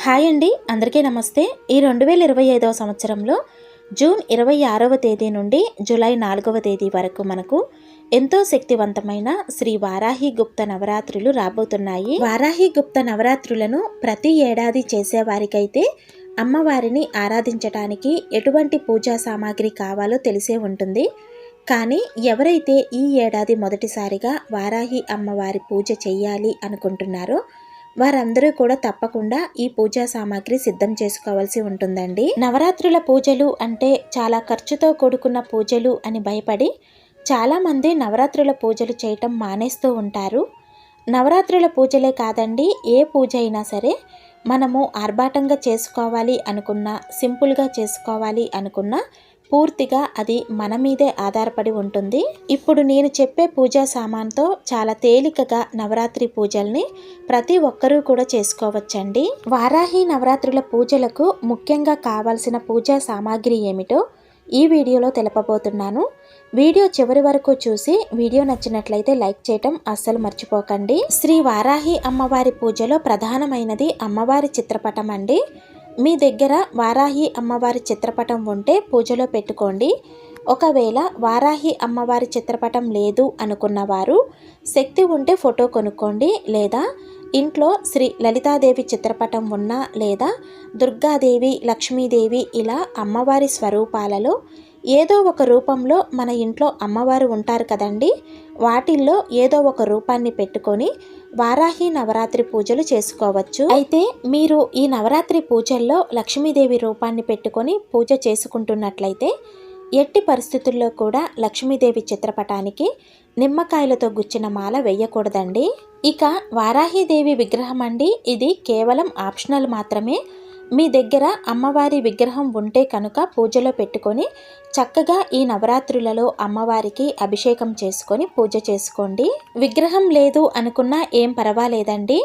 Hi అండి, అందరికీ నమస్తే. ఈ 2025వ సంవత్సరంలో జూన్ 26వ తేదీ నుండి జూలై 4వ తేదీ వరకు మనకు ఎంతో శక్తివంతమైన శ్రీ వారాహి గుప్త నవరాత్రులు రాబోతున్నాయి. వారాహి గుప్త నవరాత్రులను ప్రతి ఏడాది చేసేవారికైతే అమ్మవారిని ఆరాధించడానికి ఎటువంటి పూజా సామాగ్రి కావాలో తెలిసే ఉంటుంది. కానీ ఎవరైతే ఈ ఏడాది మొదటిసారిగా వారాహి అమ్మవారి పూజ చేయాలి అనుకుంటున్నారో వారందరూ కూడా తప్పకుండా ఈ పూజా సామాగ్రి సిద్ధం చేసుకోవాల్సి ఉంటుందండి. నవరాత్రుల పూజలు అంటే చాలా ఖర్చుతో కూడుకున్న పూజలు అని భయపడి చాలామంది నవరాత్రుల పూజలు చేయటం మానేస్తూ ఉంటారు. నవరాత్రుల పూజలే కాదండి, ఏ పూజ అయినా సరే మనము ఆర్భాటంగా చేసుకోవాలి అనుకున్నా, సింపుల్గా చేసుకోవాలి అనుకున్నా పూర్తిగా అది మన మీదే ఆధారపడి ఉంటుంది. ఇప్పుడు నేను చెప్పే పూజా సామాన్తో చాలా తేలికగా నవరాత్రి పూజల్ని ప్రతి ఒక్కరూ కూడా చేసుకోవచ్చండి. వారాహి నవరాత్రుల పూజలకు ముఖ్యంగా కావాల్సిన పూజా సామాగ్రి ఏమిటో ఈ వీడియోలో తెలపబోతున్నాను. వీడియో చివరి వరకు చూసి వీడియో నచ్చినట్లయితే లైక్ చేయటం అస్సలు మర్చిపోకండి. శ్రీ వారాహి అమ్మవారి పూజలో ప్రధానమైనది అమ్మవారి చిత్రపటం అండి. మీ దగ్గర వారాహి అమ్మవారి చిత్రపటం ఉంటే పూజలో పెట్టుకోండి. ఒకవేళ వారాహి అమ్మవారి చిత్రపటం లేదు అనుకున్నవారు శక్తి ఉంటే ఫోటో కొనుక్కోండి, లేదా ఇంట్లో శ్రీ లలితాదేవి చిత్రపటం ఉన్నా, లేదా దుర్గాదేవి, లక్ష్మీదేవి ఇలా అమ్మవారి స్వరూపాలలో ఏదో ఒక రూపంలో మన ఇంట్లో అమ్మవారు ఉంటారు కదండి, వాటిల్లో ఏదో ఒక రూపాన్ని పెట్టుకొని వారాహి నవరాత్రి పూజలు చేసుకోవచ్చు. అయితే మీరు ఈ నవరాత్రి పూజల్లో లక్ష్మీదేవి రూపాన్ని పెట్టుకొని పూజ చేసుకుంటున్నట్లయితే ఎట్టి పరిస్థితుల్లో కూడా లక్ష్మీదేవి చిత్రపటానికి నిమ్మకాయలతో గుచ్చిన మాల వేయకూడదండి. ఇక వారాహిదేవి విగ్రహం అండి, ఇది కేవలం ఆప్షనల్ మాత్రమే. మీ దగ్గర అమ్మవారి విగ్రహం ఉంటే కనుక పూజలో పెట్టుకొని చక్కగా ఈ నవరాత్రులలో అమ్మవారికి అభిషేకం చేసుకొని పూజ చేసుకోండి. విగ్రహం లేదు అనుకున్నా ఏం పర్వాలేదండి,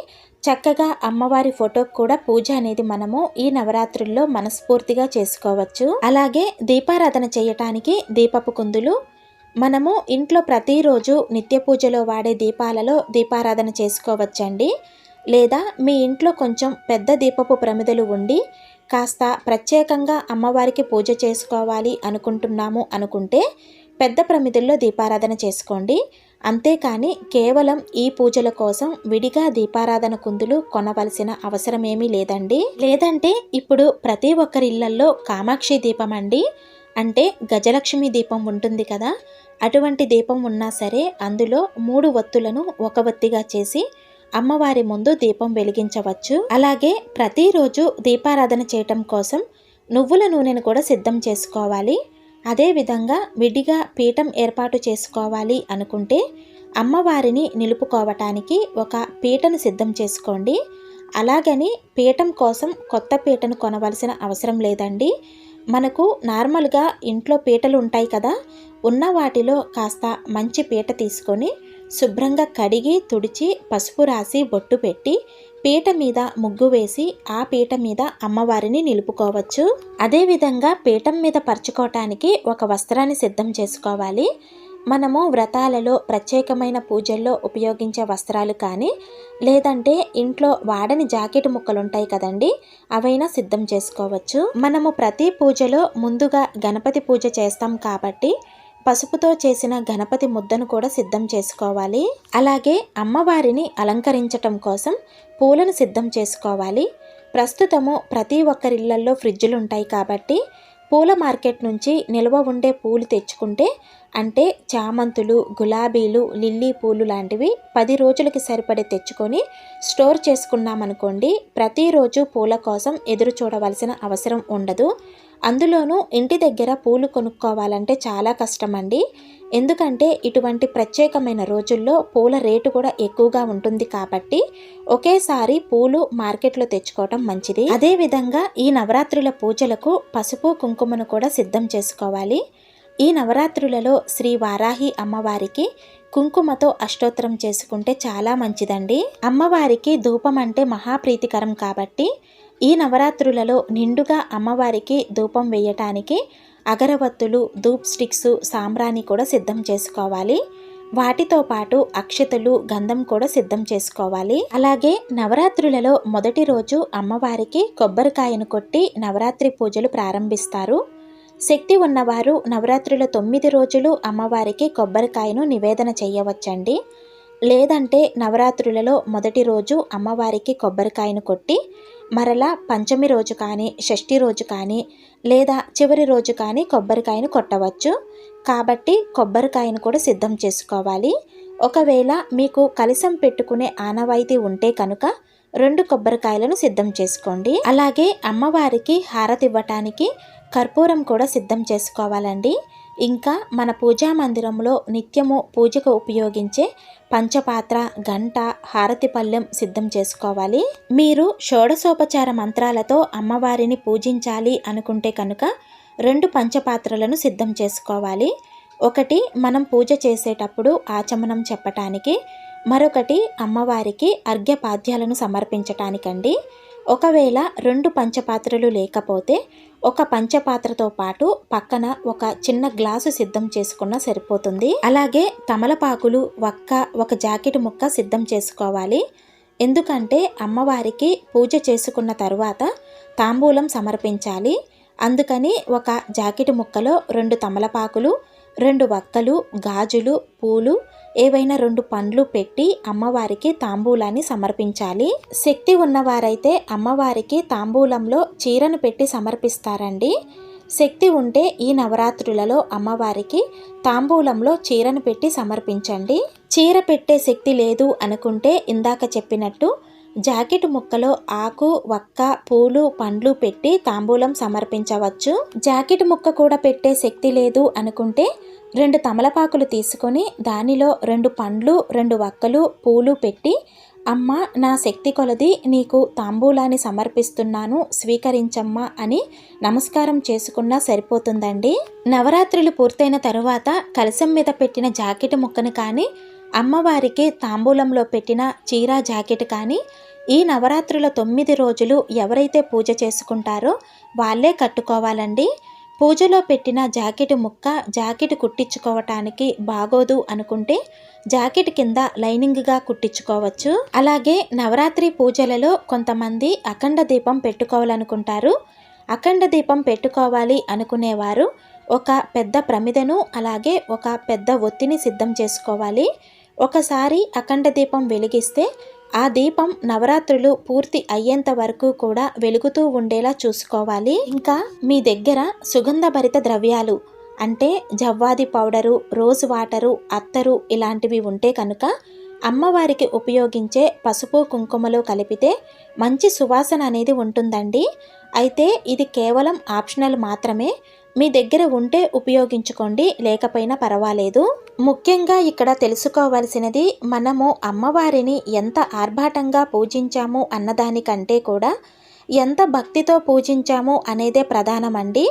చక్కగా అమ్మవారి ఫోటోకి కూడా పూజ అనేది మనము ఈ నవరాత్రుల్లో మనస్ఫూర్తిగా చేసుకోవచ్చు. అలాగే దీపారాధన చేయటానికి దీపపు కుందులు, మనము ఇంట్లో ప్రతిరోజు నిత్య పూజలో వాడే దీపాలలో దీపారాధన చేసుకోవచ్చండి. లేదా మీ ఇంట్లో కొంచెం పెద్ద దీపపు ప్రమిదలు ఉండి కాస్త ప్రత్యేకంగా అమ్మవారికి పూజ చేసుకోవాలి అనుకుంటున్నాము అనుకుంటే పెద్ద ప్రమిదల్లో దీపారాధన చేసుకోండి. అంతేకాని కేవలం ఈ పూజల కోసం విడిగా దీపారాధన కుందులు కొనవలసిన అవసరం ఏమీ లేదండి. లేదంటే ఇప్పుడు ప్రతి ఒక్కరి ఇళ్లల్లో కామాక్షి దీపం అండి, అంటే గజలక్ష్మి దీపం ఉంటుంది కదా, అటువంటి దీపం ఉన్నా సరే అందులో 3 ఒత్తులను ఒక ఒత్తిగా చేసి అమ్మవారి ముందు దీపం వెలిగించవచ్చు. అలాగే ప్రతిరోజు దీపారాధన చేయటం కోసం నువ్వుల నూనెను కూడా సిద్ధం చేసుకోవాలి. అదేవిధంగా విడిగా పీఠం ఏర్పాటు చేసుకోవాలి అనుకుంటే అమ్మవారిని నిలుపుకోవటానికి ఒక పీటను సిద్ధం చేసుకోండి. అలాగని పీఠం కోసం కొత్త పీటను కొనవలసిన అవసరం లేదండి. మనకు నార్మల్గా ఇంట్లో పీటలు ఉంటాయి కదా, ఉన్న వాటిలో కాస్త మంచి పీట తీసుకొని శుభ్రంగా కడిగి తుడిచి పసుపు రాసి బొట్టు పెట్టి పీట మీద ముగ్గు వేసి ఆ పీట మీద అమ్మవారిని నిలుపుకోవచ్చు. అదేవిధంగా పీఠం మీద పరుచుకోవటానికి ఒక వస్త్రాన్ని సిద్ధం చేసుకోవాలి. మనము వ్రతాలలో ప్రత్యేకమైన పూజల్లో ఉపయోగించే వస్త్రాలు కానీ, లేదంటే ఇంట్లో వాడని జాకెట్ ముక్కలు ఉంటాయి కదండి, అవైనా సిద్ధం చేసుకోవచ్చు. మనము ప్రతి పూజలో ముందుగా గణపతి పూజ చేస్తాం కాబట్టి పసుపుతో చేసిన గణపతి ముద్దను కూడా సిద్ధం చేసుకోవాలి. అలాగే అమ్మవారిని అలంకరించటం కోసం పూలను సిద్ధం చేసుకోవాలి. ప్రస్తుతము ప్రతి ఒక్కరిళ్లల్లో ఫ్రిడ్జులు ఉంటాయి కాబట్టి పూల మార్కెట్ నుంచి నిల్వ ఉండే పూలు తెచ్చుకుంటే, అంటే చామంతులు, గులాబీలు, లిల్లీ పూలు లాంటివి 10 రోజులకి సరిపడే తెచ్చుకొని స్టోర్ చేసుకున్నామనుకోండి, ప్రతిరోజు పూల కోసం ఎదురు చూడవలసిన అవసరం ఉండదు. అందులోనూ ఇంటి దగ్గర పూలు కొనుక్కోవాలంటే చాలా కష్టమండి. ఎందుకంటే ఇటువంటి ప్రత్యేకమైన రోజుల్లో పూల రేటు కూడా ఎక్కువగా ఉంటుంది కాబట్టి ఒకేసారి పూలు మార్కెట్లో తెచ్చుకోవటం మంచిది. అదేవిధంగా ఈ నవరాత్రుల పూజలకు పసుపు కుంకుమను కూడా సిద్ధం చేసుకోవాలి. ఈ నవరాత్రులలో శ్రీ వారాహి అమ్మవారికి కుంకుమతో అష్టోత్తరం చేసుకుంటే చాలా మంచిదండి. అమ్మవారికి ధూపం అంటే మహాప్రీతికరం కాబట్టి ఈ నవరాత్రులలో నిండుగా అమ్మవారికి ధూపం వేయటానికి అగరవత్తులు, ధూప్ స్టిక్స్, సాంబ్రాణి కూడా సిద్ధం చేసుకోవాలి. వాటితో పాటు అక్షతలు, గంధం కూడా సిద్ధం చేసుకోవాలి. అలాగే నవరాత్రులలో మొదటి రోజు అమ్మవారికి కొబ్బరికాయను కొట్టి నవరాత్రి పూజలు ప్రారంభిస్తారు. శక్తి ఉన్నవారు నవరాత్రుల 9 రోజులు అమ్మవారికి కొబ్బరికాయను నివేదన చేయవచ్చండి. లేదంటే నవరాత్రులలో మొదటి రోజు అమ్మవారికి కొబ్బరికాయను కొట్టి మరలా పంచమి రోజు కానీ, షష్ఠి రోజు కానీ, లేదా చివరి రోజు కానీ కొబ్బరికాయను కొట్టవచ్చు. కాబట్టి కొబ్బరికాయను కూడా సిద్ధం చేసుకోవాలి. ఒకవేళ మీకు కలశం పెట్టుకునే ఆనవాయితీ ఉంటే కనుక 2 కొబ్బరికాయలను సిద్ధం చేసుకోండి. అలాగే అమ్మవారికి హారతి ఇవ్వటానికి కర్పూరం కూడా సిద్ధం చేసుకోవాలండి. ఇంకా మన పూజా మందిరంలో నిత్యము పూజకు ఉపయోగించే పంచపాత్ర, గంట, హారతి పళ్ళెం సిద్ధం చేసుకోవాలి. మీరు షోడశోపచార మంత్రాలతో అమ్మవారిని పూజించాలి అనుకుంటే కనుక 2 పంచపాత్రలను సిద్ధం చేసుకోవాలి. ఒకటి మనం పూజ చేసేటప్పుడు ఆచమనం చెప్పటానికి, మరొకటి అమ్మవారికి అర్ఘ్యపాద్యాలను సమర్పించటానికండి. ఒకవేళ 2 పంచపాత్రలు లేకపోతే ఒక పంచపాత్రతో పాటు పక్కన ఒక చిన్న గ్లాసు సిద్ధం చేసుకున్నా సరిపోతుంది. అలాగే తమలపాకులు, వక్క, ఒక జాకెట్ ముక్క సిద్ధం చేసుకోవాలి. ఎందుకంటే అమ్మవారికి పూజ చేసుకున్న తరువాత తాంబూలం సమర్పించాలి. అందుకని ఒక జాకెట్ ముక్కలో 2 తమలపాకులు, 2 వక్కలు, గాజులు, పూలు, ఏవైనా 2 పండ్లు పెట్టి అమ్మవారికి తాంబూలాన్ని సమర్పించాలి. శక్తి ఉన్నవారైతే అమ్మవారికి తాంబూలంలో చీరను పెట్టి సమర్పిస్తారండి. శక్తి ఉంటే ఈ నవరాత్రులలో అమ్మవారికి తాంబూలంలో చీరను పెట్టి సమర్పించండి. చీర పెట్టే శక్తి లేదు అనుకుంటే ఇందాక చెప్పినట్టు జాకెట్ ముక్కలో ఆకు, వక్క, పూలు, పండ్లు పెట్టి తాంబూలం సమర్పించవచ్చు. జాకెట్ ముక్క కూడా పెట్టే శక్తి లేదు అనుకుంటే 2 తమలపాకులు తీసుకొని దానిలో 2 పండ్లు, 2 వక్కలు, పూలు పెట్టి అమ్మ, నా శక్తి కొలది నీకు తాంబూలాన్ని సమర్పిస్తున్నాను, స్వీకరించమ్మా అని నమస్కారం చేసుకున్నా సరిపోతుందండి. నవరాత్రులు పూర్తయిన తరువాత కలశం మీద పెట్టిన జాకెట్ ముక్కను కానీ, అమ్మవారికి తాంబూలంలో పెట్టిన చీర, జాకెట్ కానీ ఈ నవరాత్రుల 9 రోజులు ఎవరైతే పూజ చేసుకుంటారో వాళ్ళే కట్టుకోవాలండి. పూజలో పెట్టిన జాకెట్ ముక్క జాకెట్ కుట్టించుకోవటానికి బాగోదు అనుకుంటే జాకెట్ కింద లైనింగ్గా కుట్టించుకోవచ్చు. అలాగే నవరాత్రి పూజలలో కొంతమంది అఖండ దీపం పెట్టుకోవాలనుకుంటారు. అఖండ దీపం పెట్టుకోవాలి అనుకునేవారు ఒక పెద్ద ప్రమిదను, అలాగే ఒక పెద్ద ఒత్తిని సిద్ధం చేసుకోవాలి. ఒకసారి అఖండ దీపం వెలిగిస్తే ఆ దీపం నవరాత్రులు పూర్తి అయ్యేంత వరకు కూడా వెలుగుతూ ఉండేలా చూసుకోవాలి. ఇంకా మీ దగ్గర సుగంధభరిత ద్రవ్యాలు అంటే జవ్వాది పౌడరు, రోజ్ వాటరు, అత్తరు ఇలాంటివి ఉంటే కనుక అమ్మవారికి ఉపయోగించే పసుపు, కుంకుమలో కలిపితే మంచి సువాసన అనేది ఉంటుందండి. అయితే ఇది కేవలం ఆప్షనల్ మాత్రమే. మీ దగ్గర ఉంటే ఉపయోగించుకోండి, లేకపోయినా పర్వాలేదు. ముఖ్యంగా ఇక్కడ తెలుసుకోవాల్సినది మనము అమ్మవారిని ఎంత ఆర్భాటంగా పూజించాము అన్నదానికంటే కూడా ఎంత భక్తితో పూజించాము అనేదే ప్రధానమండి.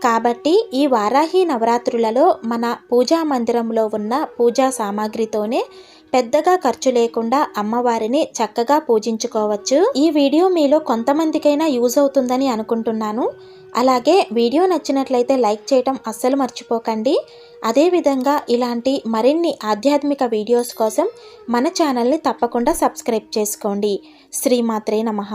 కాబట్టి ఈ వారాహి నవరాత్రులలో మన పూజా మందిరంలో ఉన్న పూజా సామాగ్రితోనే పెద్దగా ఖర్చు లేకుండా అమ్మవారిని చక్కగా పూజించుకోవచ్చు. ఈ వీడియో మీలో కొంతమందికైనా యూజ్ అవుతుందని అనుకుంటున్నాను. అలాగే వీడియో నచ్చినట్లయితే లైక్ చేయటం అస్సలు మర్చిపోకండి. అదేవిధంగా ఇలాంటి మరిన్ని ఆధ్యాత్మిక వీడియోస్ కోసం మన ఛానల్ని తప్పకుండా సబ్స్క్రైబ్ చేసుకోండి. శ్రీమాత్రే నమః.